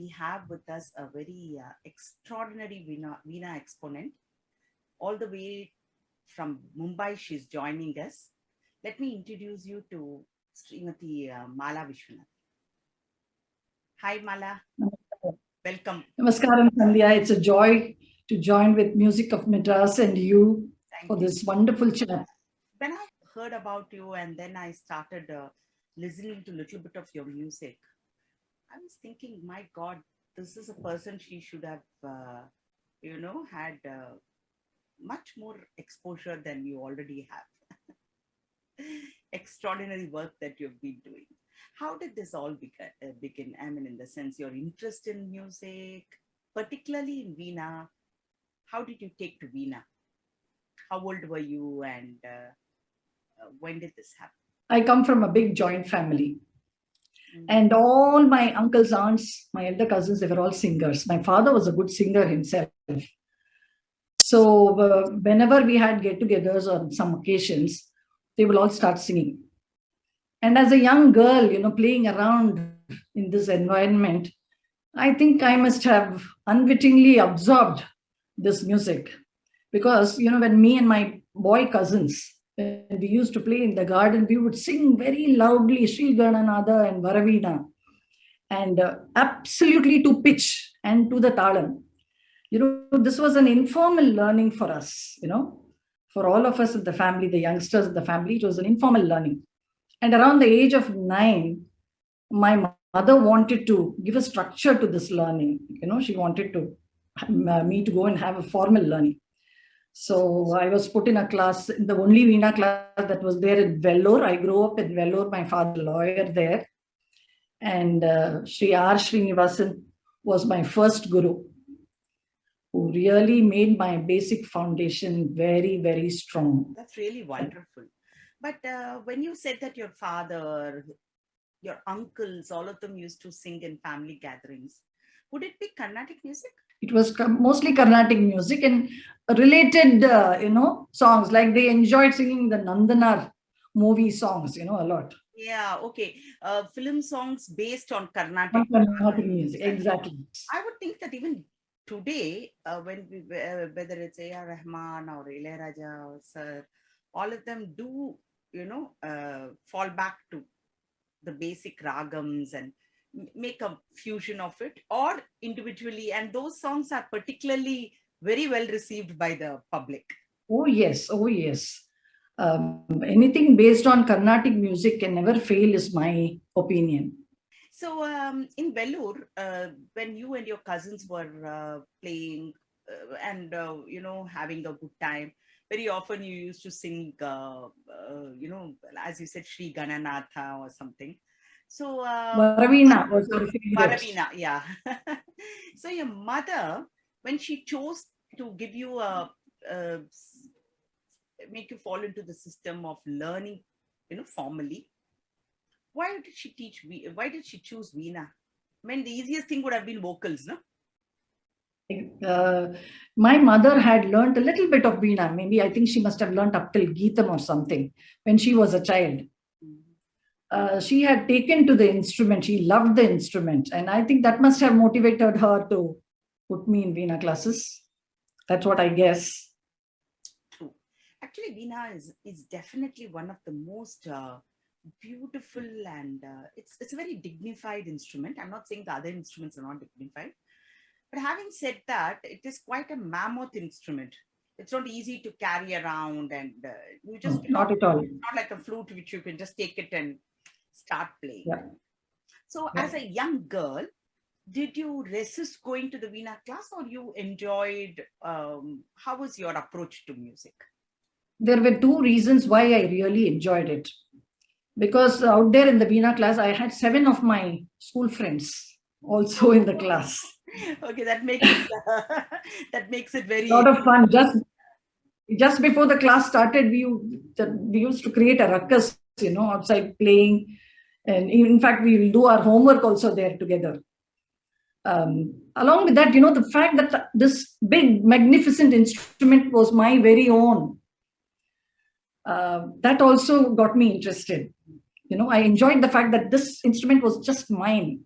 we have with us a very extraordinary Veena exponent. All the way from Mumbai, she's joining us. Let me introduce you to Srimati Mala Viswanathan. Hi, Mala. Welcome. Namaskaram, Sandhya. It's a joy to join with Music of Madras and you for this wonderful chat. When I heard about you and then I started listening to a little bit of your music, I was thinking, my God, this is a person she should have, had much more exposure than you already have. Extraordinary work that you've been doing. How did this all begin? I mean, in the sense, your interest in music, particularly in Veena. How did you take to Veena? How old were you and when did this happen? I come from a big joint family. And all my uncles, aunts, my elder cousins, they were all singers. My father was a good singer himself. So whenever we had get-togethers on some occasions, they will all start singing. And as a young girl, playing around in this environment, I think I must have unwittingly absorbed this music. Because, when me and my boy cousins, when we used to play in the garden, we would sing very loudly Sri Gananatha and Varavina, and absolutely to pitch and to the talam. This was an informal learning for us, for all of us in the family, the youngsters in the family, it was an informal learning. And around the age of 9, my mother wanted to give a structure to this learning. She wanted me to go and have a formal learning. So I was put in a class, the only Veena class that was there in Vellore. I grew up in Vellore. My father, lawyer there. And Sri R. Srinivasan was my first guru, who really made my basic foundation very, very strong. That's really wonderful. But when you said that your father, your uncles, all of them used to sing in family gatherings, would it be Carnatic music? It was mostly Carnatic music and related, songs. Like they enjoyed singing the Nandanar movie songs, a lot. Yeah, okay. Film songs based on Carnatic music, exactly. I would think that even today, whether it's A.R. Rahman or Ilayaraja or Sir, all of them do, fall back to the basic ragams and make a fusion of it, or individually, and those songs are particularly very well received by the public. Oh yes. Anything based on Carnatic music can never fail is my opinion. So in Vellore, when you and your cousins were playing and having a good time, very often you used to sing as you said, Sri Gananatha or something. So Varavina was our favorite. Varavina, yeah. So your mother, when she chose to give you make you fall into the system of learning, formally, why did she choose Veena? I mean, the easiest thing would have been vocals, no? My mother had learned a little bit of Veena. Maybe I think she must have learned up till Geetam or something when she was a child. She had taken to the instrument. She loved the instrument. And I think that must have motivated her to put me in Veena classes. That's what I guess. True. Actually, Veena is definitely one of the most beautiful and it's a very dignified instrument. I'm not saying the other instruments are not dignified. But having said that, it is quite a mammoth instrument. It's not easy to carry around and you just... Not at all. Not like a flute, which you can just take it and start playing. Yeah. So as a young girl, did you resist going to the Veena class or you enjoyed, how was your approach to music? There were 2 reasons why I really enjoyed it. Because out there in the Veena class, I had 7 of my school friends also in the class. Okay, that makes it very... A lot of fun. Just before the class started, we used to create a ruckus, outside playing. And in fact, we will do our homework also there together. Along with that, the fact that this big, magnificent instrument was my very own, that also got me interested. I enjoyed the fact that this instrument was just mine.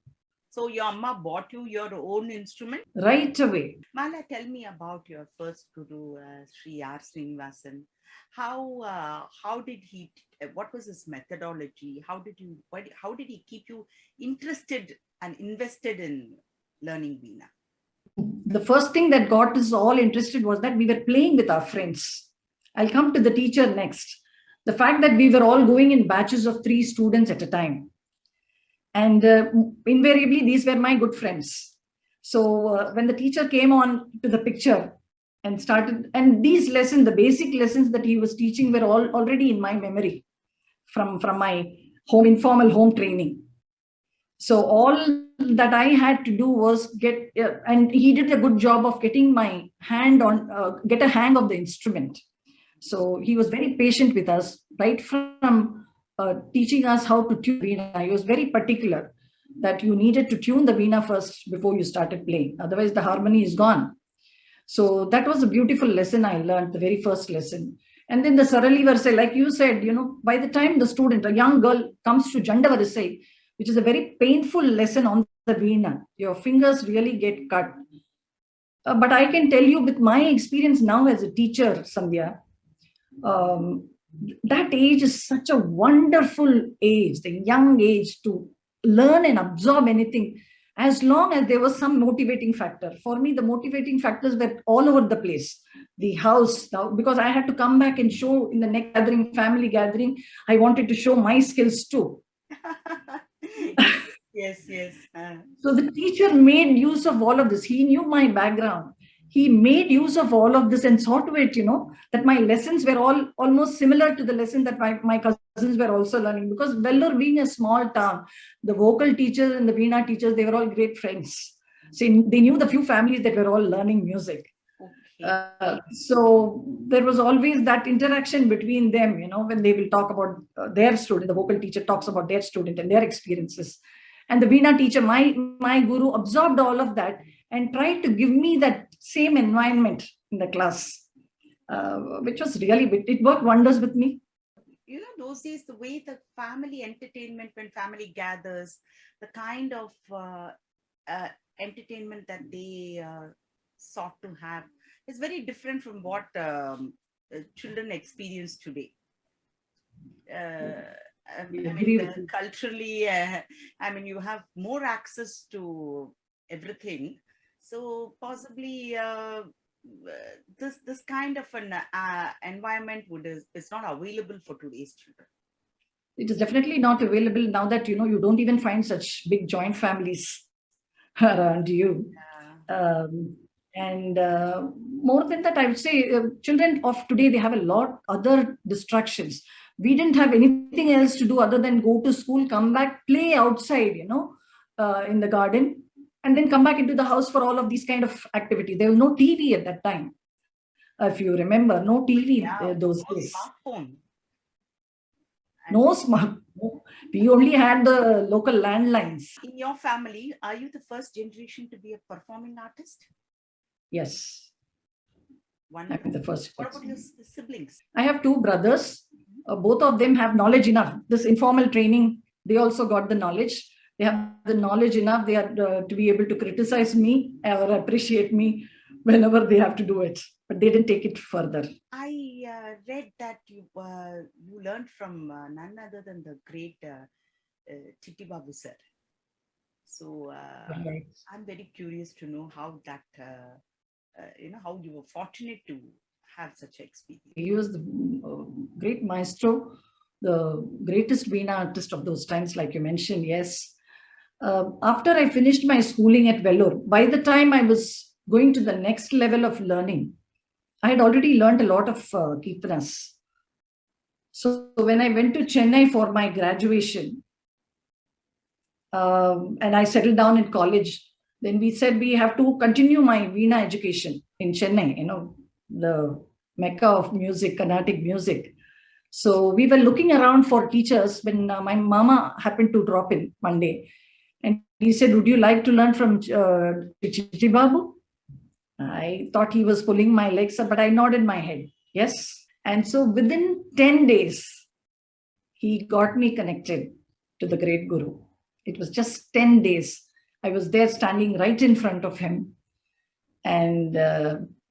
So your amma bought you your own instrument? right away. Mala, tell me about your first guru, Sri R. Srinivasan. How did he? What was his methodology? How did he keep you interested and invested in learning Veena? The first thing that got us all interested was that we were playing with our friends. I'll come to the teacher next. The fact that we were all going in batches of 3 students at a time. And invariably, these were my good friends. So when the teacher came on to the picture and started, and these lessons, the basic lessons that he was teaching were all already in my memory from my informal home training. So all that I had to do was and he did a good job of getting my get a hang of the instrument. So he was very patient with us, right from teaching us how to tune Veena. He was very particular that you needed to tune the Veena first before you started playing. Otherwise, the harmony is gone. So that was a beautiful lesson I learned, the very first lesson. And then the Sarali Varsai, like you said, by the time the student, a young girl, comes to Janda Varsai, which is a very painful lesson on the Veena, your fingers really get cut. But I can tell you with my experience now as a teacher, Sandhya, um, that age is such a wonderful age, the young age to learn and absorb anything, as long as there was some motivating factor. For me, the motivating factors were all over the place. The house, now, because I had to come back and show in the next gathering, family gathering, I wanted to show my skills too. Yes, yes. So the teacher made use of all of this. He knew my background. He made use of all of this and saw to it, that my lessons were all almost similar to the lesson that my cousins were also learning. Because Vellore being a small town, the vocal teachers and the Veena teachers, they were all great friends. So they knew the few families that were all learning music. So there was always that interaction between them, when they will talk about their student, the vocal teacher talks about their student and their experiences. And the Veena teacher, my guru, absorbed all of that and tried to give me that same environment in the class, which was really, it worked wonders with me. Those days, the way the family entertainment, when family gathers, the kind of entertainment that they sought to have is very different from what children experience today. Culturally, you have more access to everything. So possibly this kind of an environment is not available for today's children. It is definitely not available now that, you don't even find such big joint families around you. Yeah. And more than that, I would say children of today, they have a lot other distractions. We didn't have anything else to do other than go to school, come back, play outside, in the garden, and then come back into the house for all of these kind of activities. There was no TV at that time. If you remember, no TV those days. Smartphone. No smartphone. We only had the local landlines. In your family, are you the first generation to be a performing artist? Yes. Wonderful. I'm the first. What about your siblings? I have 2 brothers. Both of them have knowledge enough. This informal training, they also got the knowledge. They have the knowledge enough. They are to be able to criticize me or appreciate me whenever they have to do it. But they didn't take it further. I read that you learned from none other than the great Chitti Babu sir. So right. I'm very curious to know how that, how you were fortunate to have such experience. He was the great maestro, the greatest Veena artist of those times, like you mentioned, yes. After I finished my schooling at Vellore, by the time I was going to the next level of learning, I had already learned a lot of kirtanas. So when I went to Chennai for my graduation, and I settled down in college, then we said we have to continue my Veena education in Chennai, the Mecca of music, Carnatic music. So we were looking around for teachers when my mama happened to drop in one day. And he said, would you like to learn from Chitti Babu? I thought he was pulling my legs up, but I nodded my head. Yes. And so within 10 days, he got me connected to the great guru. It was just 10 days. I was there standing right in front of him, and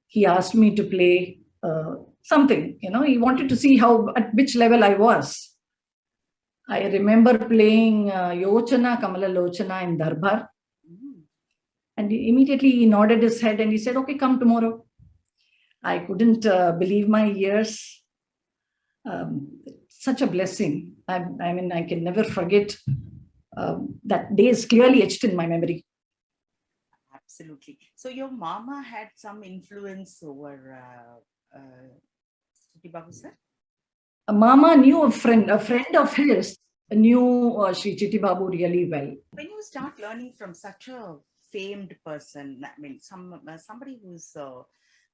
he asked me to play something. He wanted to see how at which level I was. I remember playing Yochana Kamala Lochana in Darbar, Mm. and immediately he nodded his head and he said, "Okay, come tomorrow." I couldn't believe my ears. Such a blessing. I mean, I can never forget. That day is clearly etched in my memory. Absolutely. So your mama had some influence over Siti Babu sir? Mama knew a friend of his knew Sri Chitti Babu really well. When you start learning from such a famed person, I mean, somebody who's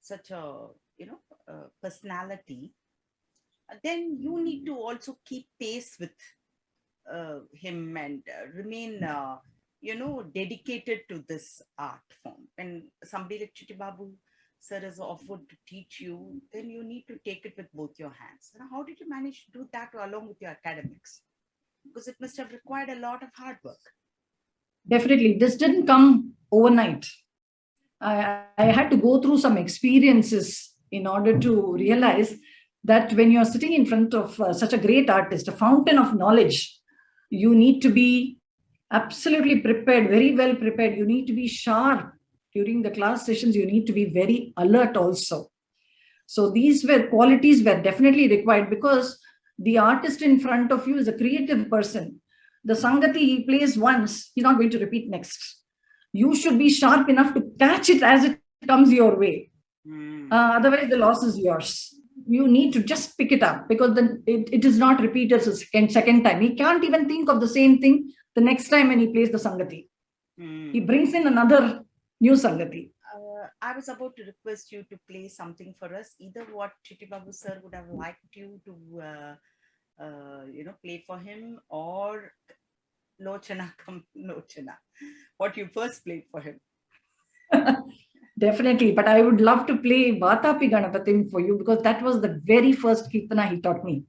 such a personality, then you need to also keep pace with him and remain dedicated to this art form. When somebody like Chitti Babu sir has offered to teach you, then you need to take it with both your hands. Now, how did you manage to do that along with your academics? Because it must have required a lot of hard work. Definitely, this didn't come overnight. I had to go through some experiences in order to realize that when you're sitting in front of such a great artist, a fountain of knowledge, you need to be absolutely prepared, very well prepared. You need to be sharp during the class sessions. You need to be very alert also. So these were qualities were definitely required, because the artist in front of you is a creative person. The Sangati he plays once, he's not going to repeat next. You should be sharp enough to catch it as it comes your way. Mm. Otherwise, the loss is yours. You need to just pick it up, because then it is not repeated a second time. He can't even think of the same thing the next time when he plays the Sangati. He Mm. brings in another new Sangati. I was about to request you to play something for us, either what Chitti Babu sir would have liked you to, play for him, or Lochana Kam Lochana, what you first played for him. Definitely, but I would love to play Vatapi Ganapatim for you, because that was the very first Kirtana he taught me.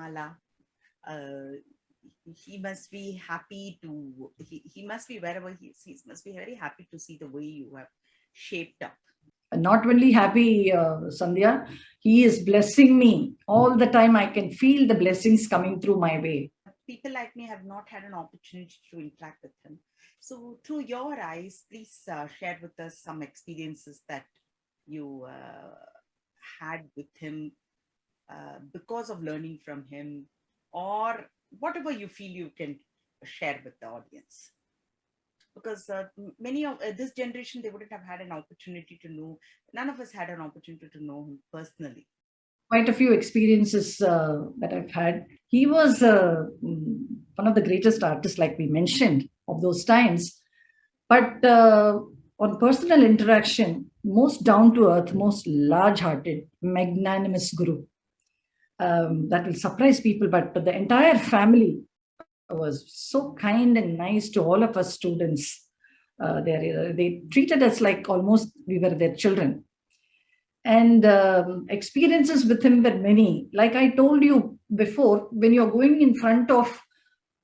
Mala. Uh, he must be happy to, he must be wherever he must be very happy to see the way you have shaped up. Not only happy, Sandhya, he is blessing me all the time. I can feel the blessings coming through my way. People like me have not had an opportunity to interact with him. So, through your eyes, please share with us some experiences that you had with him because of learning from him, or whatever you feel you can share with the audience. Because many of this generation, they wouldn't have had an opportunity to know, none of us had an opportunity to know him personally. Quite a few experiences that I've had. He was one of the greatest artists, like we mentioned, of those times. But on personal interaction, most down to earth, most large hearted, magnanimous guru. That will surprise people, but the entire family was so kind and nice to all of us students. They treated us like almost we were their children. And experiences with him were many. Like I told you before, when you're going in front of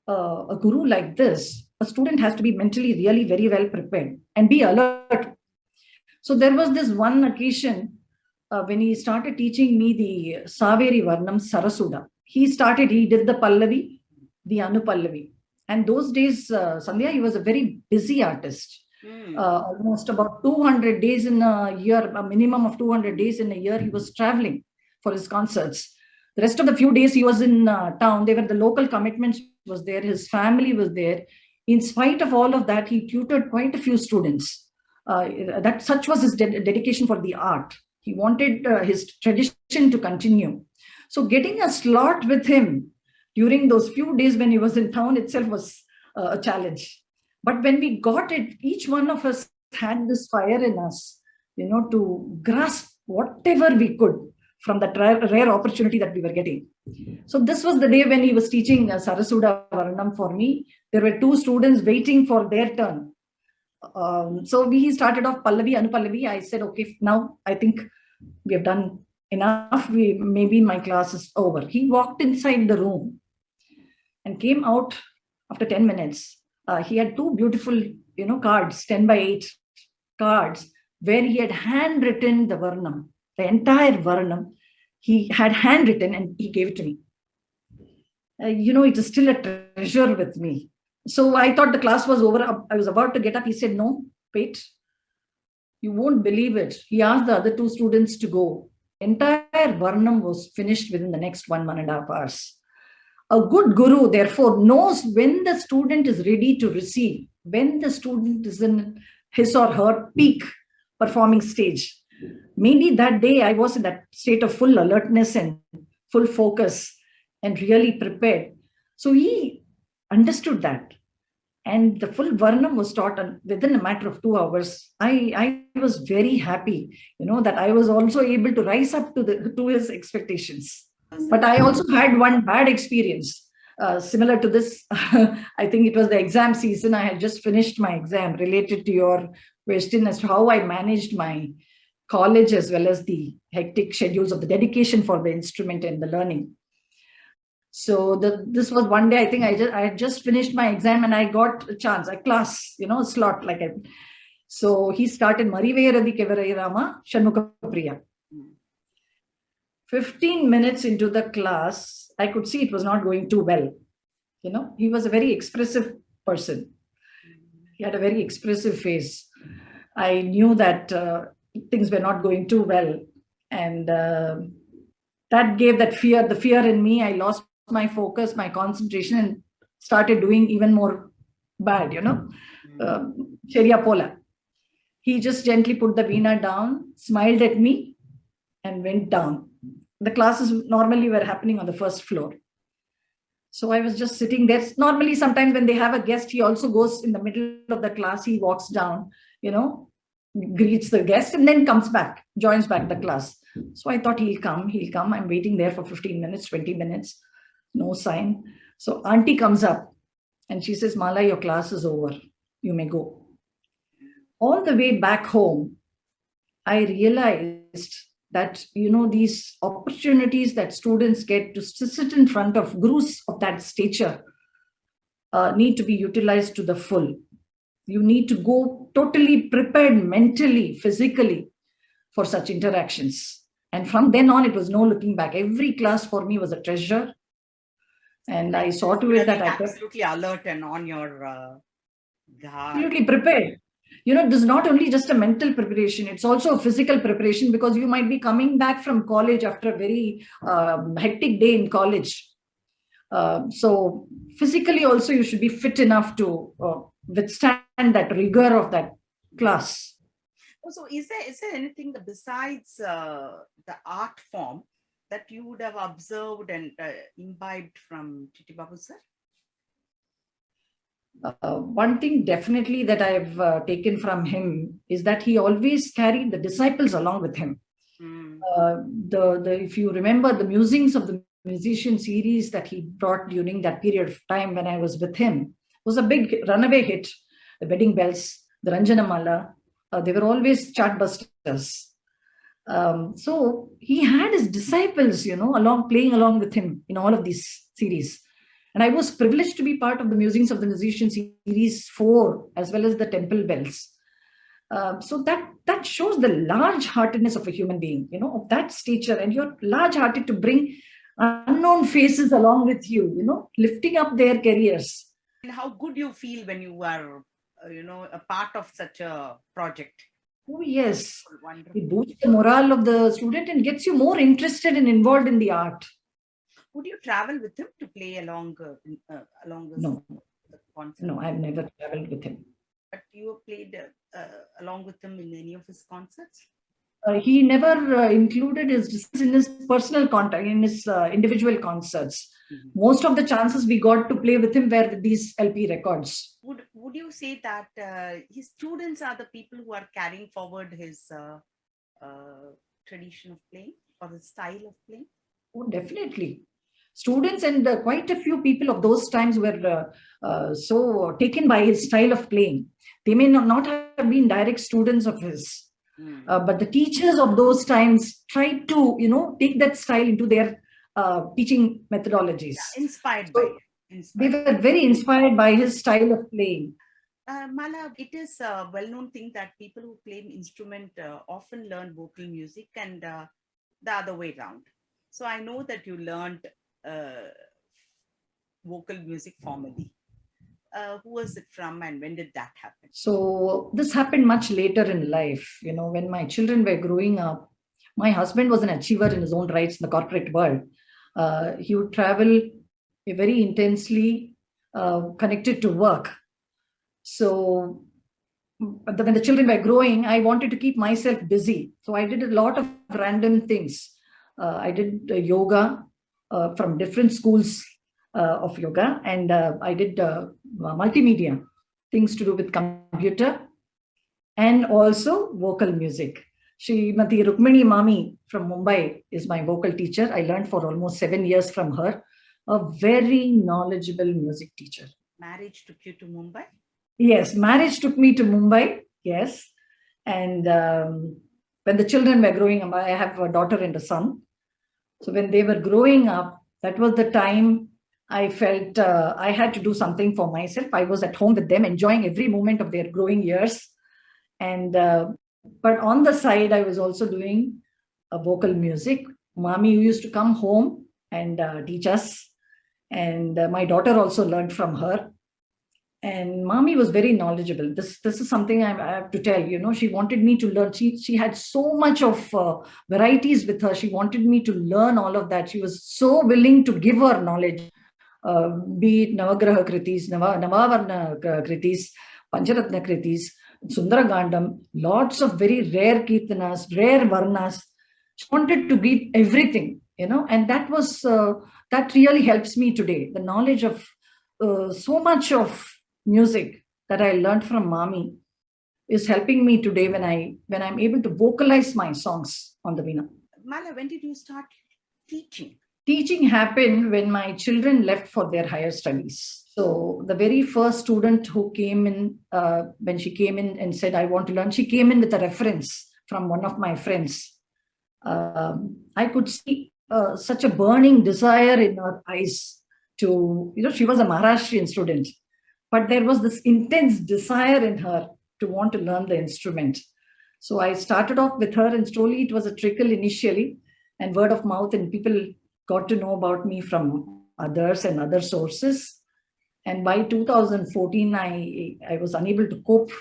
a guru like this, a student has to be mentally really very well prepared and be alert. So there was this one occasion when he started teaching me the Saveri Varnam Sarasuda. He did the Pallavi, the Anupallavi. And those days, Sandhya, he was a very busy artist. Almost about 200 days in a year, a minimum of 200 days in a year, he was traveling for his concerts. The rest of the few days he was in town, they were the local commitments was there, his family was there. In spite of all of that, he tutored quite a few students. That such was his dedication for the art. He wanted his tradition to continue. So getting a slot with him during those few days when he was in town itself was a challenge. But when we got it, each one of us had this fire in us, to grasp whatever we could from that rare opportunity that we were getting. So this was the day when he was teaching Sarasuda Varnam for me. There were two students waiting for their turn. So he started off Pallavi, Anupallavi. I said, okay, now I think we have done enough. Maybe my class is over. He walked inside the room and came out after 10 minutes. He had two beautiful, cards, 10 by 8 cards, where he had handwritten the Varnam, the entire Varnam. He had handwritten and he gave it to me. It is still a treasure with me. So I thought the class was over. I was about to get up. He said, no, wait. You won't believe it. He asked the other two students to go. Entire Varnam was finished within the next 1.5 hours. A good guru, therefore, knows when the student is ready to receive, when the student is in his or her peak performing stage. Maybe that day I was in that state of full alertness and full focus and really prepared. So he understood that. And the full Varnam was taught within a matter of 2 hours. I was very happy, that I was also able to rise up to his expectations. But I also had one bad experience similar to this. I think it was the exam season. I had just finished my exam, related to your question as to how I managed my college as well as the hectic schedules of the dedication for the instrument and the learning. So this was one day. I think I had just finished my exam and I got a chance, a class, slot like I. So he started Mariveyaradi Kevarai Rama Shanmukha Priya. 15 minutes into the class, I could see it was not going too well. He was a very expressive person. He had a very expressive face. I knew that things were not going too well. And that gave the fear in me. I lost my focus, my concentration, and started doing even more bad, Cheria Pola. He just gently put the veena down, smiled at me, and went down. The classes normally were happening on the first floor. So I was just sitting there. Normally, sometimes when they have a guest, he also goes in the middle of the class. He walks down, greets the guest and then comes back, joins back the class. So I thought he'll come. I'm waiting there for 15 minutes, 20 minutes. No sign. So auntie comes up and she says, Mala, your class is over. You may go. On the way back home, I realized that, these opportunities that students get to sit in front of gurus of that stature need to be utilized to the full. You need to go totally prepared mentally, physically for such interactions. And from then on, it was no looking back. Every class for me was a treasure. And I saw to it that I kept absolutely alert and on your guard. absolutely prepared. This is not only just a mental preparation, it's also a physical preparation, because you might be coming back from college after a very hectic day in college. So physically also you should be fit enough to withstand that rigor of that class. So is there anything besides the art form that you would have observed and imbibed from Titi Babu sir? One thing definitely that I've taken from him is that he always carried the disciples along with him. If you remember the musings of the musician series that he brought during that period of time when I was with him, was a big runaway hit. The Wedding Bells, the Ranjana Mala, they were always chartbusters. So he had his disciples, playing along with him in all of these series. And I was privileged to be part of the Musings of the Musician series 4, as well as the Temple Bells. So that shows the large-heartedness of a human being, of that stature. And you're large-hearted to bring unknown faces along with you, lifting up their careers. And how good you feel when you are, a part of such a project? Oh, yes. Wonderful. It boosts the morale of the student and gets you more interested and involved in the art. Would you travel with him to play along No. the concert? No, I've never traveled with him. But you have played along with him in any of his concerts? He never included his discs in his personal contact, in his individual concerts. Mm-hmm. Most of the chances we got to play with him were with these LP records. Would you say that his students are the people who are carrying forward his tradition of playing, or the style of playing? Oh, definitely. Students and quite a few people of those times were so taken by his style of playing. They may not have been direct students of his. But the teachers of those times tried to, take that style into their teaching methodologies. Yeah, inspired by it. They were very inspired by his style of playing. Mala, it is a well-known thing that people who play an instrument often learn vocal music and the other way around. So I know that you learned vocal music formally. Who was it from and when did that happen? So this happened much later in life. When my children were growing up, my husband was an achiever in his own rights in the corporate world. He would travel very intensely connected to work. So when the children were growing, I wanted to keep myself busy. So I did a lot of random things. I did yoga from different schools of yoga, and I did multimedia, things to do with computer, and also vocal music. Srimati Rukmini Mami from Mumbai is my vocal teacher. I learned for almost 7 years from her. A very knowledgeable music teacher. Marriage took you to Mumbai? Yes, marriage took me to Mumbai, yes. And when the children were growing up, I have a daughter and a son. So when they were growing up, that was the time I felt I had to do something for myself. I was at home with them, enjoying every moment of their growing years. And but on the side, I was also doing vocal music. Mami used to come home and teach us. And my daughter also learned from her. And Mami was very knowledgeable. This is something I have to tell. She wanted me to learn. She had so much of varieties with her. She wanted me to learn all of that. She was so willing to give her knowledge. Be it Navagraha Kritis, Navavarna Kritis, Pancharatna Kritis, Sundaragandam, lots of very rare Kirtanas, rare Varnas. She wanted to give everything, and that was that really helps me today. The knowledge of so much of music that I learned from Mami is helping me today when I'm able to vocalize my songs on the Veena. Mala, when did you start teaching? Teaching happened when my children left for their higher studies. So the very first student who came in, when she came in and said, I want to learn, she came in with a reference from one of my friends. I could see such a burning desire in her eyes to, she was a Maharashtrian student, but there was this intense desire in her to want to learn the instrument. So I started off with her, and slowly it was a trickle initially, and word of mouth, and people got to know about me from others and other sources. And by 2014, I was unable to cope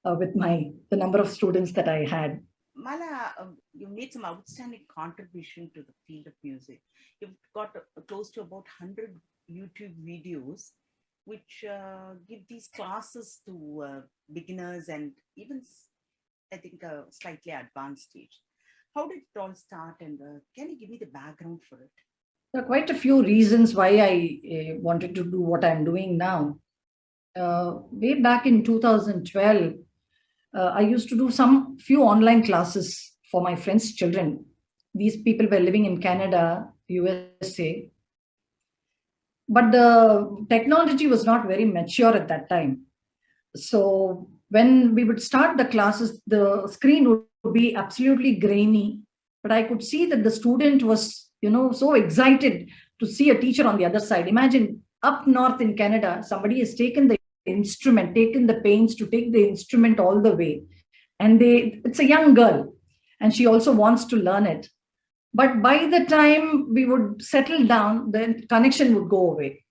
with the number of students that I had. Mala, you made some outstanding contribution to the field of music. You've got close to about 100 YouTube videos, which give these classes to beginners and even, I think, a slightly advanced stage. How did it all start, and can you give me the background for it? There are quite a few reasons why I wanted to do what I'm doing now. Way back in 2012, I used to do some few online classes for my friends' children. These people were living in Canada, USA, but the technology was not very mature at that time. So when we would start the classes, the screen would be absolutely grainy, but I could see that the student was, so excited to see a teacher on the other side. Imagine up north in Canada, somebody has taken the instrument, taken the pains to take the instrument all the way. And it's a young girl, and she also wants to learn it. But by the time we would settle down, the connection would go away.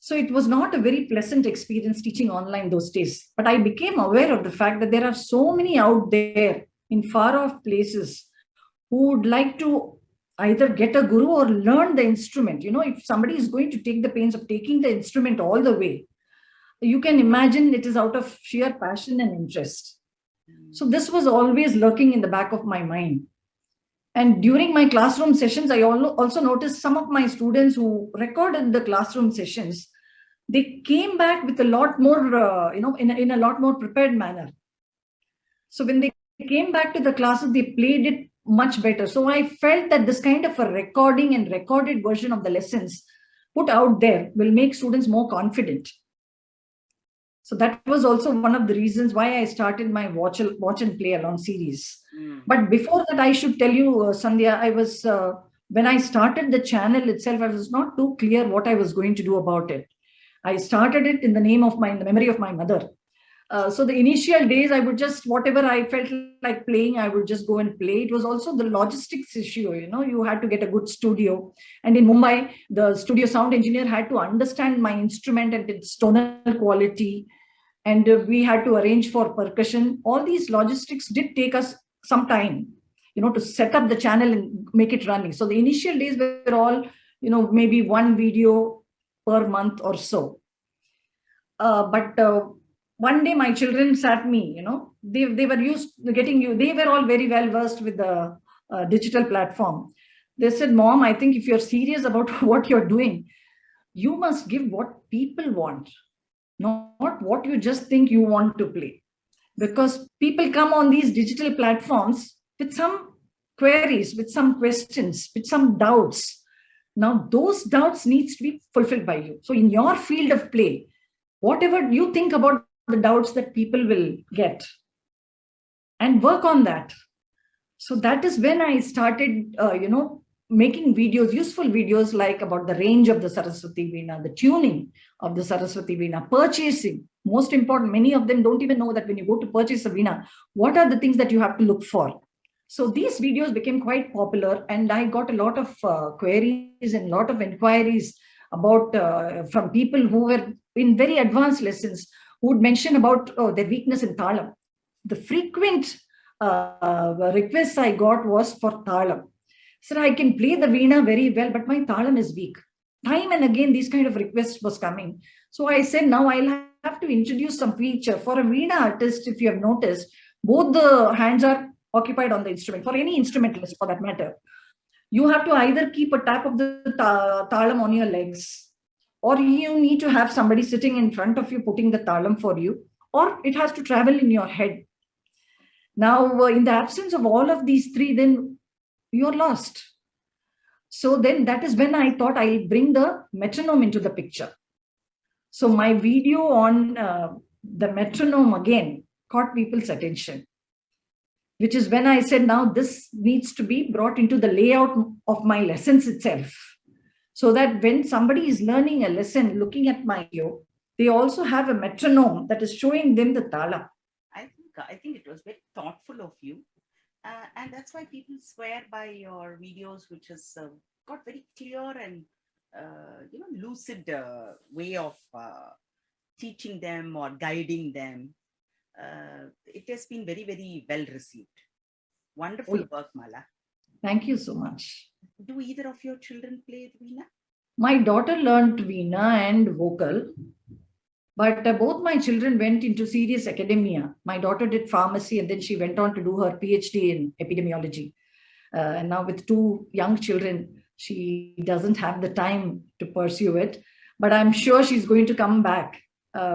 So it was not a very pleasant experience teaching online those days. But I became aware of the fact that there are so many out there in far off places who would like to either get a guru or learn the instrument. If somebody is going to take the pains of taking the instrument all the way, you can imagine it is out of sheer passion and interest. So this was always lurking in the back of my mind. And during my classroom sessions, I also noticed some of my students who recorded the classroom sessions, they came back with a lot more, in a lot more prepared manner. So when they came back to the classes, they played it much better. So I felt that this kind of a recording and recorded version of the lessons put out there will make students more confident. So that was also one of the reasons why I started my watch and play along series. But before that, I should tell you, Sandhya, when I started the channel itself, I was not too clear what I was going to do about it. I started it in the memory of my mother. So the initial days, I would just, whatever I felt like playing, I would just go and play. It was also the logistics issue. You had to get a good studio. And in Mumbai, the studio sound engineer had to understand my instrument and its tonal quality. And we had to arrange for percussion. All these logistics did take us some time, to set up the channel and make it running. So the initial days were all, maybe one video per month or so. But one day my children sat me, they were used to they were all very well versed with the digital platform. They said, Mom, I think if you're serious about what you're doing, you must give what people want, not what you just think you want to play. Because people come on these digital platforms with some queries, with some questions, with some doubts. Now, those doubts needs to be fulfilled by you. So in your field of play, whatever you think about the doubts that people will get, and work on that. So that is when I started, making videos, useful videos, like about the range of the Saraswati Veena, the tuning of the Saraswati Veena, purchasing. Most important, many of them don't even know that when you go to purchase a Veena, what are the things that you have to look for. So these videos became quite popular, and I got a lot of queries and a lot of inquiries about from people who were in very advanced lessons, who would mention about their weakness in talam. The frequent requests I got was for talam. Sir, I can play the veena very well, but my talam is weak. Time and again, these kind of requests was coming. So I said, now I'll have to introduce some feature. For a veena artist, if you have noticed, both the hands are occupied on the instrument, for any instrumentalist for that matter. You have to either keep a tap of the talam on your legs, or you need to have somebody sitting in front of you putting the talam for you, or it has to travel in your head. Now, in the absence of all of these three, then you're lost. So then that is when I thought I'll bring the metronome into the picture. So my video on the metronome again caught people's attention. which is when I said, now this needs to be brought into the layout of my lessons itself. So that when somebody is learning a lesson, looking at my video, they also have a metronome that is showing them the tala. I think it was very thoughtful of you, and that's why people swear by your videos, which has got very clear and lucid way of teaching them or guiding them. It has been very, very well received. Wonderful work, Mala. Thank you so much. Do either of your children play Veena? My daughter learned Veena and vocal, but both my children went into serious academia. My daughter did pharmacy and then she went on to do her PhD in epidemiology. And now with two young children, she doesn't have the time to pursue it. But I'm sure she's going to come back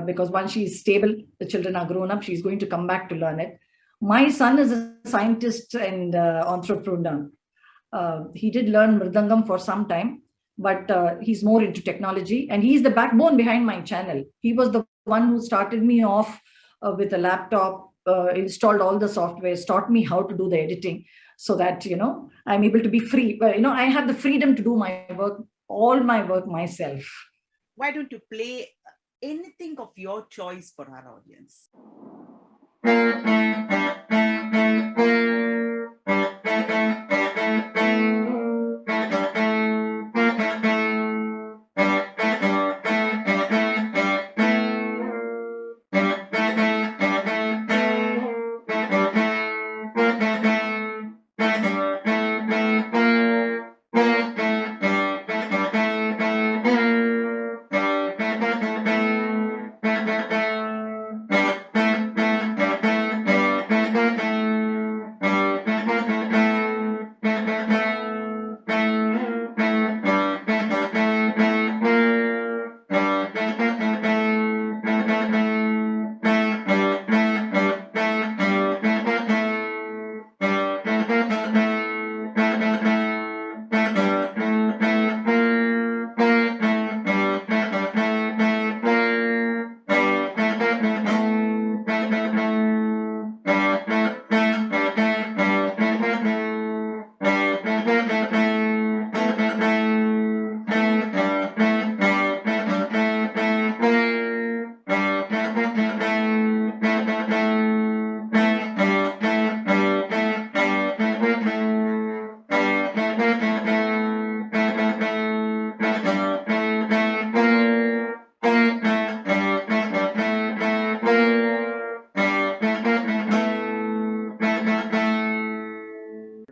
because once she's stable, the children are grown up, she's going to come back to learn it. My son is a scientist and entrepreneur. He did learn Mridangam for some time, but he's more into technology and he's the backbone behind my channel. He was the one who started me off with a laptop, installed all the softwares, taught me how to do the editing so that, I'm able to be free. I have the freedom to do my work, all my work myself. Why don't you play anything of your choice for our audience?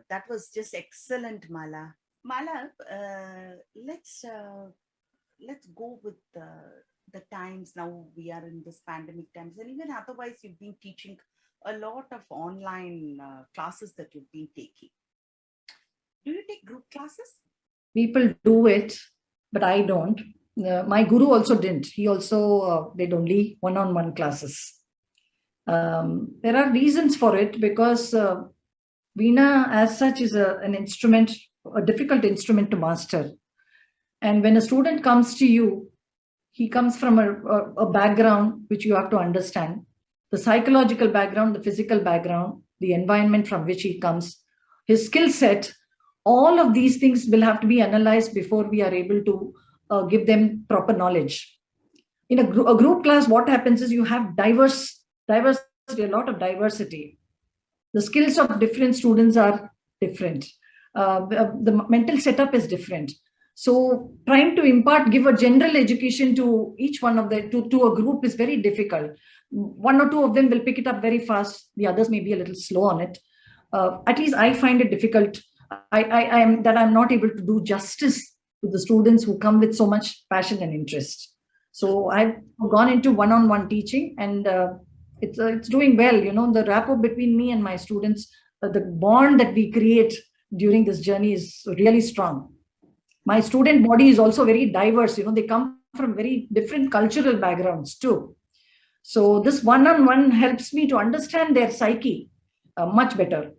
That was just excellent, Mala. Mala, let's go with the times now. We are in this pandemic times, and even otherwise, you've been teaching a lot of online classes that you've been taking. Do you take group classes? People do it, but I don't. My guru also didn't. He also did only one-on-one classes. There are reasons for it because Veena as such is an instrument, a difficult instrument to master. And when a student comes to you, he comes from a background which you have to understand. The psychological background, the physical background, the environment from which he comes, his skill set, all of these things will have to be analyzed before we are able to give them proper knowledge. In a group class, what happens is you have diversity, a lot of diversity. The skills of different students are different. The mental setup is different. So trying to give a general education to each one of to a group is very difficult. One or two of them will pick it up very fast. The others may be a little slow on it. At least I find it difficult. I'm not able to do justice to the students who come with so much passion and interest. So I've gone into one-on-one teaching, and it's doing well. The rapport between me and my students, the bond that we create during this journey is really strong. My student body is also very diverse. They come from very different cultural backgrounds too. So this one-on-one helps me to understand their psyche much better.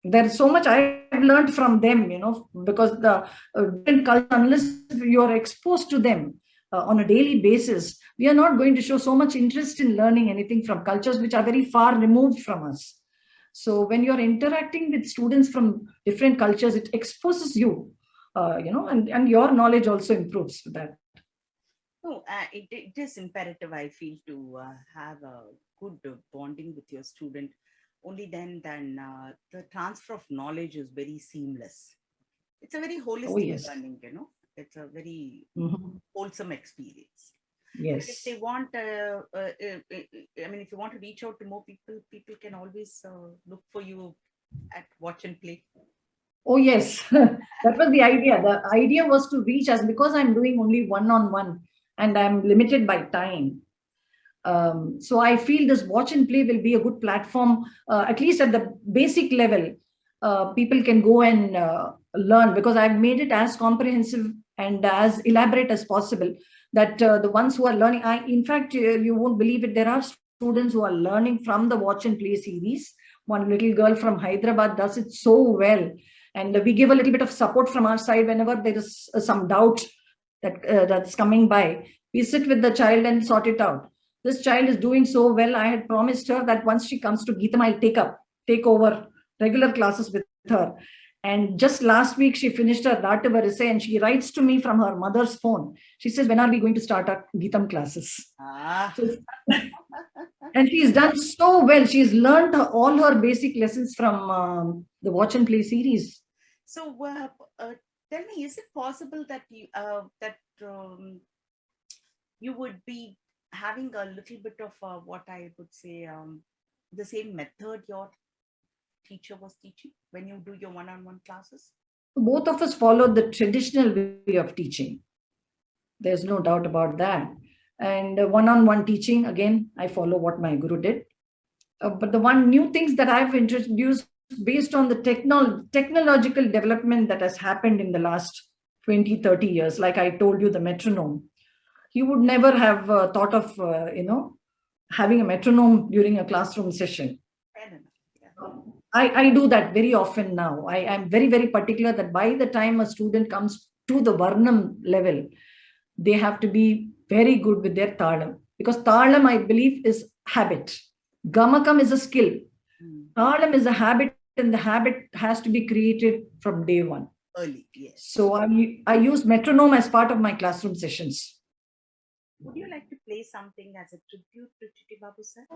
There's so much I've learned from them, because the different culture, unless you're exposed to them on a daily basis, we are not going to show so much interest in learning anything from cultures which are very far removed from us. So when you're interacting with students from different cultures, it exposes you, and your knowledge also improves with that. No, it is imperative, I feel, to have a good bonding with your student. Only then the transfer of knowledge is very seamless. It's a very Oh, holistic yes. learning, you know. It's a very Mhm. wholesome experience. And if they Yes. want, I mean, if you want to reach out to more people, people can always look for you at Watch and Play. Oh, yes. That was the idea. The idea was to reach us because I'm doing only one on one and I'm limited by time. So I feel this watch and play will be a good platform, at least at the basic level. People can go and learn because I've made it as comprehensive and as elaborate as possible. That the ones who are learning, in fact, you won't believe it. There are students who are learning from the watch and play series. One little girl from Hyderabad does it so well, and we give a little bit of support from our side whenever there is some doubt that's coming by. We sit with the child and sort it out. This child is doing so well. I had promised her that once she comes to Geetam, I'll take over regular classes with her. And just last week, she finished her Dativa essay and she writes to me from her mother's phone. She says, "When are we going to start our Geetam classes?" Ah. So, and she's done so well. She's learned all her basic lessons from the Watch and Play series. So, tell me, is it possible that you would be having a little bit of what I would say, the same method your teacher was teaching when you do your one-on-one classes? Both of us followed the traditional way of teaching. There's no doubt about that. And one-on-one teaching, again, I follow what my guru did. But the one new things that I've introduced based on the technological development that has happened in the last 20, 30 years, like I told you, the metronome. You would never have thought of, having a metronome during a classroom session. Fair enough. Yeah. I do that very often now. I am very, very particular that by the time a student comes to the Varnam level, they have to be very good with their Talam. Because Talam, I believe, is habit. Gamakam is a skill. Mm. Talam is a habit, and the habit has to be created from day one. Early, yes. So I use metronome as part of my classroom sessions. Would you like to play something as a tribute to Chitti Babu sir?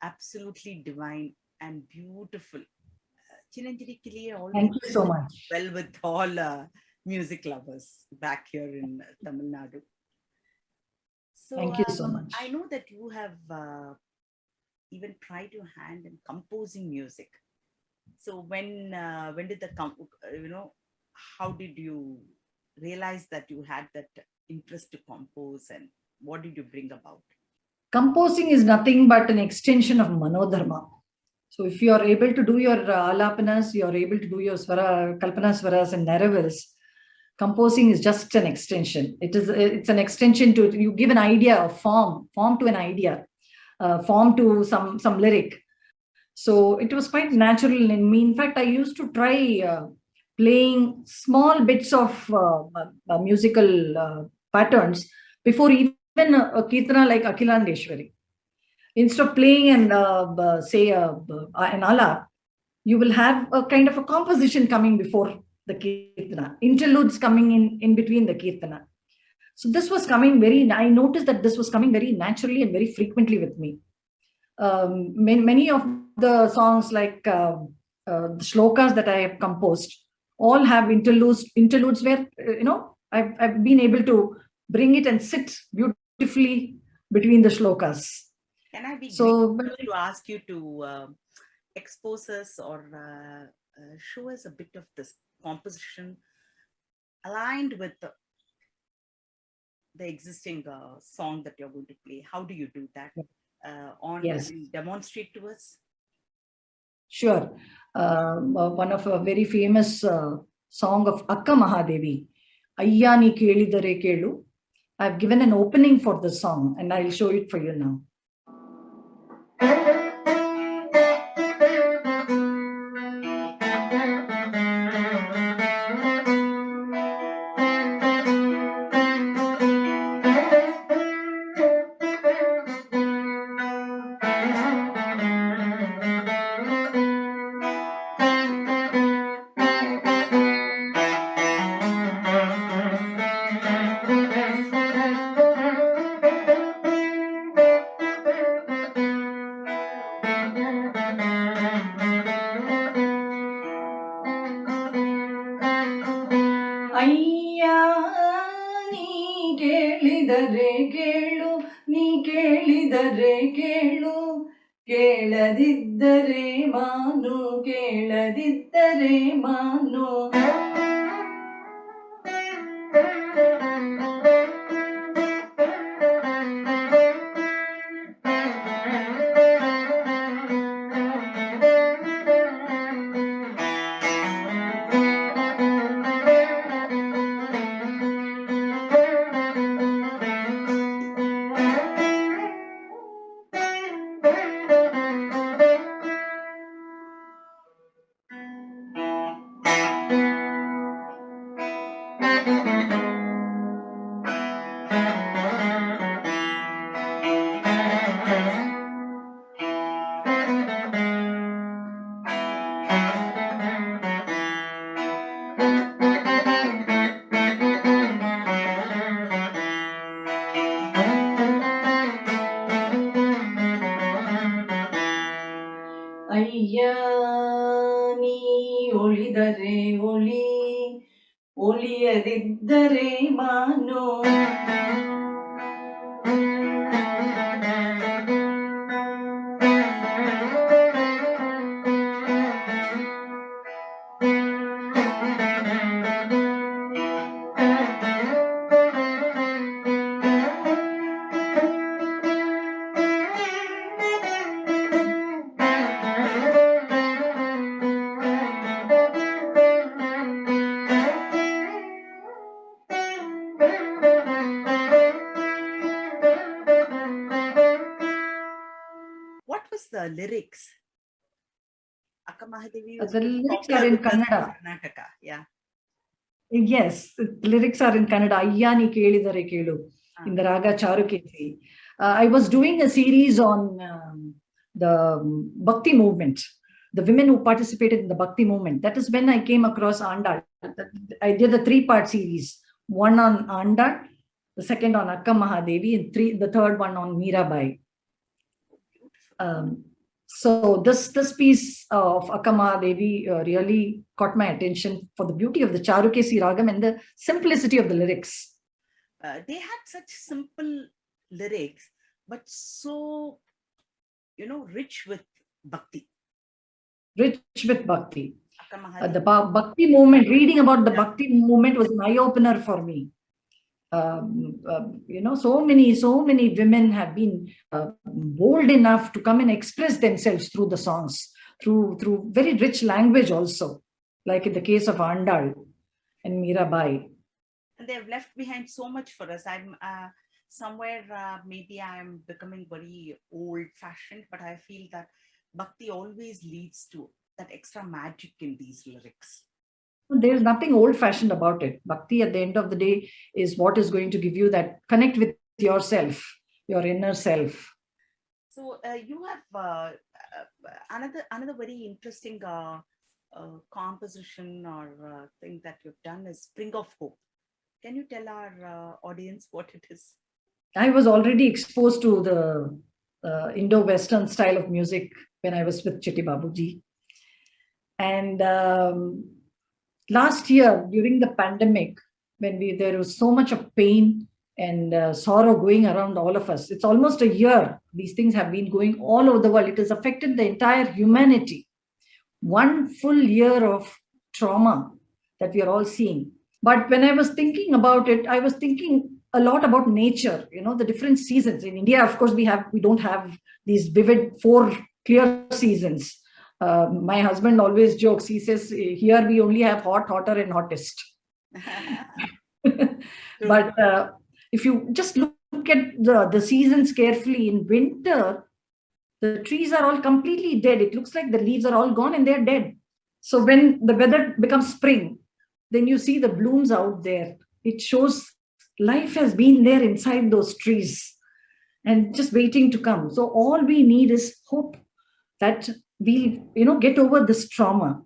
Absolutely divine and beautiful. Chinanjiri Kiliye Thank always you so much. well with all music lovers back here in Tamil Nadu. So Thank you so I much. know that you have even tried your hand in composing music. So when did the how did you realize that you had that interest to compose, and what did you bring about? Composing is nothing but an extension of Manodharma. So if you are able to do your alapanas, you are able to do your swara, kalpana swaras and naravals, composing is just an extension. It's an extension to, you give an idea of form to an idea, form to some lyric. So it was quite natural in me. In fact, I used to try playing small bits of musical patterns before even a kirtana like Akhilandeshwari. Instead of playing and say an alap, you will have a kind of a composition coming before the kirtana, interludes coming in between the kirtana. So this was coming I noticed that this was coming very naturally and very frequently with me. Many of the songs like the shlokas that I have composed all have interludes where, I've been able to bring it and sit beautifully between the shlokas. Can I be greedy So, enough to ask you to expose us or show us a bit of this composition aligned with the existing song that you're going to play? How do you do that? Can yes, you demonstrate to us? sure. One of a very famous song of Akka Mahadevi, Ayyani Kelidare Kelu. I've given an opening for the song and I'll show it for you now. ಅಯ್ಯ ನೀ ಕೇಳಿದರೆ ಕೇಳು, ನೀ ಕೇಳಿದರೆ ಕೇಳು, ಕೇಳದಿದ್ದರೆ ಮಾನು, ಕೇಳದಿದ್ದರೆ ಮಾನು. ಅಯ್ಯ ನೀ ಒಳಿದರೆ ಒಳಿ, ಒಲಿಯದಿದ್ದರೆ ಮಾನು. What was the lyrics? Akka Mahadevi was The pretty lyrics are popular in with us in Kannada. Karnataka. Yeah. Yes, the lyrics are in Kannada. Ayyani Kelidare Kelu in the Raga Charukesi. I was doing a series on the Bhakti movement, the women who participated in the Bhakti movement. That is when I came across Andal. I did a 3-part series, one on Andal, the second on Akka Mahadevi, and the third one on Mirabai. So this piece of Akama Devi really caught my attention for the beauty of the Charukesi Ragam and the simplicity of the lyrics. They had such simple lyrics, but so, rich with bhakti. Rich with bhakti. Akamahari. The bhakti movement, reading about the bhakti movement was an eye opener for me. So many women have been bold enough to come and express themselves through the songs, through very rich language also, like in the case of Andal and Mirabai. And they've left behind so much for us. I'm somewhere, maybe I'm becoming very old fashioned, but I feel that bhakti always leads to that extra magic in these lyrics. There's nothing old fashioned about it. Bhakti at the end of the day is what is going to give you that connect with yourself, your inner self. So you have another very interesting composition or thing that you've done is Spring of Hope. Can you tell our audience what it is? I was already exposed to the Indo-Western style of music when I was with Chitti Babuji. And last year, during the pandemic, when there was so much of pain and sorrow going around all of us, it's almost a year. These things have been going all over the world. It has affected the entire humanity. One full year of trauma that we are all seeing. But when I was thinking about it, I was thinking a lot about nature, the different seasons. In India, of course, we don't have these vivid 4 clear seasons. My husband always jokes. He says, here we only have hot, hotter, and hottest. But if you just look at the seasons carefully, in winter, the trees are all completely dead. It looks like the leaves are all gone and they're dead. So when the weather becomes spring, then you see the blooms out there. It shows life has been there inside those trees and just waiting to come. So all we need is hope that we'll, get over this trauma.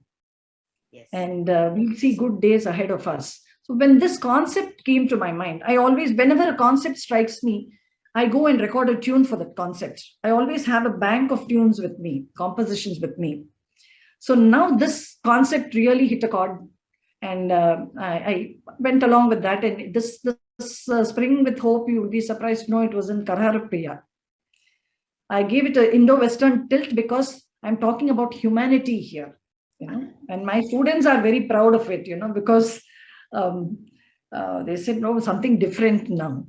Yes. And we'll see good days ahead of us. So when this concept came to my mind, I always, whenever a concept strikes me, I go and record a tune for that concept. I always have a bank of tunes with me, compositions with me. So now this concept really hit a chord, and I went along with that. And this Spring with Hope, you would be surprised to know it was in Karharapriya. I gave it an Indo-Western tilt because I'm talking about humanity here, and my students are very proud of it, because they said, no, something different now.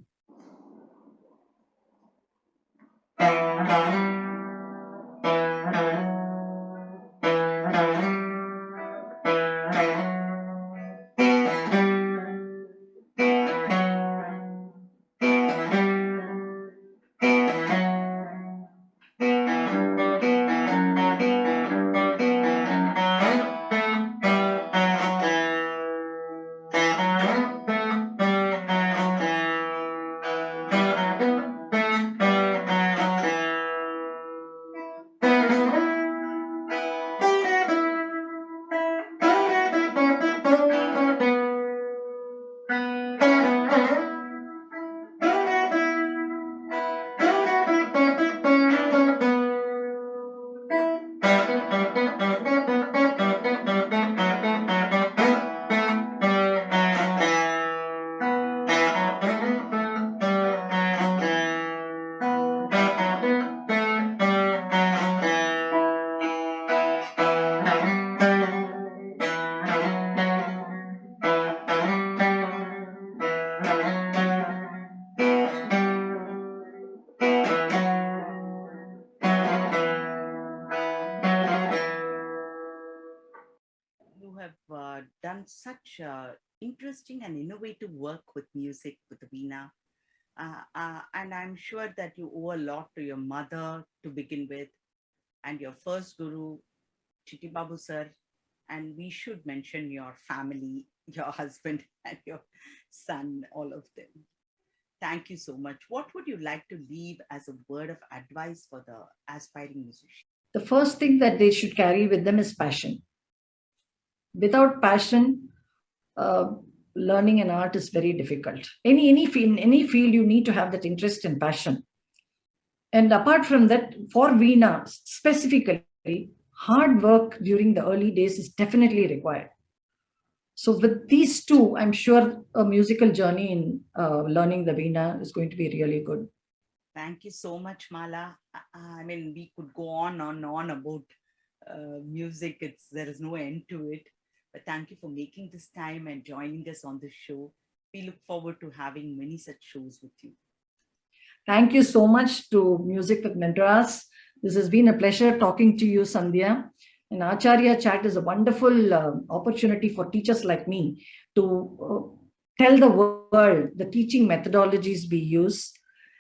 Done such interesting and innovative work with music with the Veena. And I'm sure that you owe a lot to your mother to begin with, and your first guru, Chitti Babu sir. And we should mention your family, your husband, and your son, all of them. Thank you so much. What would you like to leave as a word of advice for the aspiring musician? The first thing that they should carry with them is passion. Without passion, learning an art is very difficult. Any field, you need to have that interest and passion. And apart from that, for Veena specifically, hard work during the early days is definitely required. So with these two, I'm sure a musical journey in learning the Veena is going to be really good. Thank you so much, Mala. I mean, we could go on and on about music. There is no end to it. But thank you for making this time and joining us on the show. We look forward to having many such shows with you. Thank you so much to Music with Madras. This has been a pleasure talking to you, Sandhya. And Acharya Chat is a wonderful opportunity for teachers like me to tell the world the teaching methodologies we use.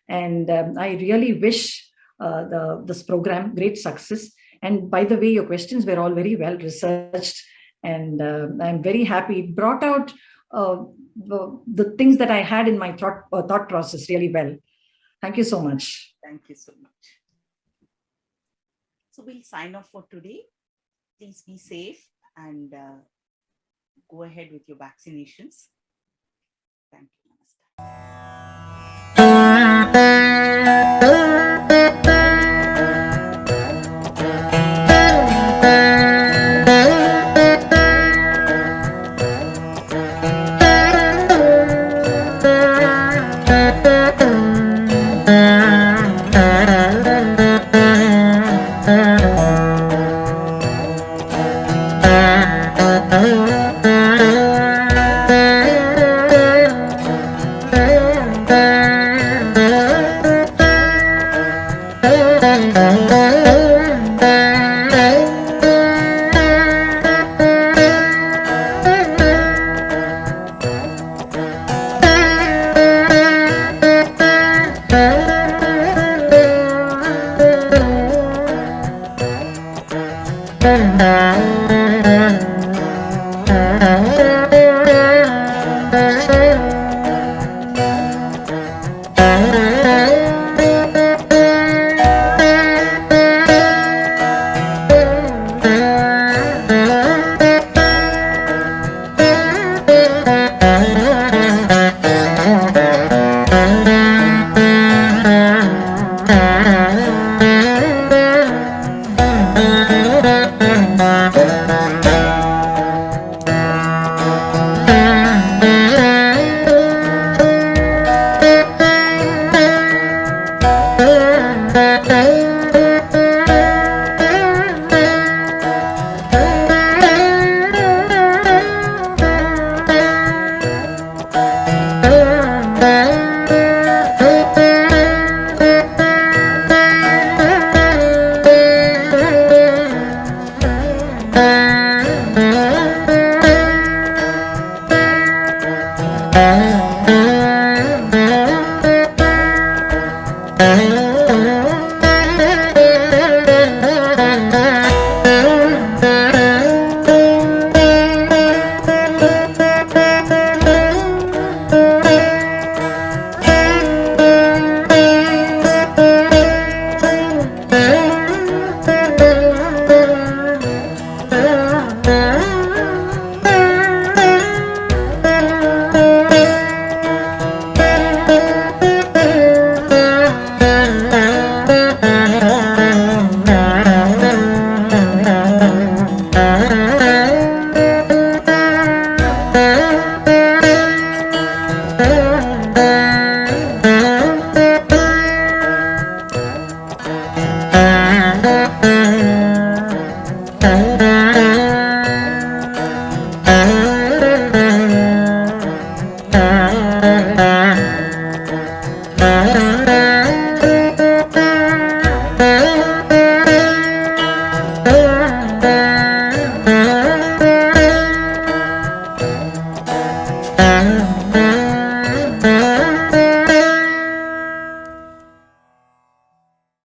And I really wish this program great success. And by the way, your questions were all very well researched. And I'm very happy. It brought out the things that I had in my thought process really well. Thank you so much. Thank you so much. So we'll sign off for today. Please be safe and go ahead with your vaccinations. Thank you. Thank you.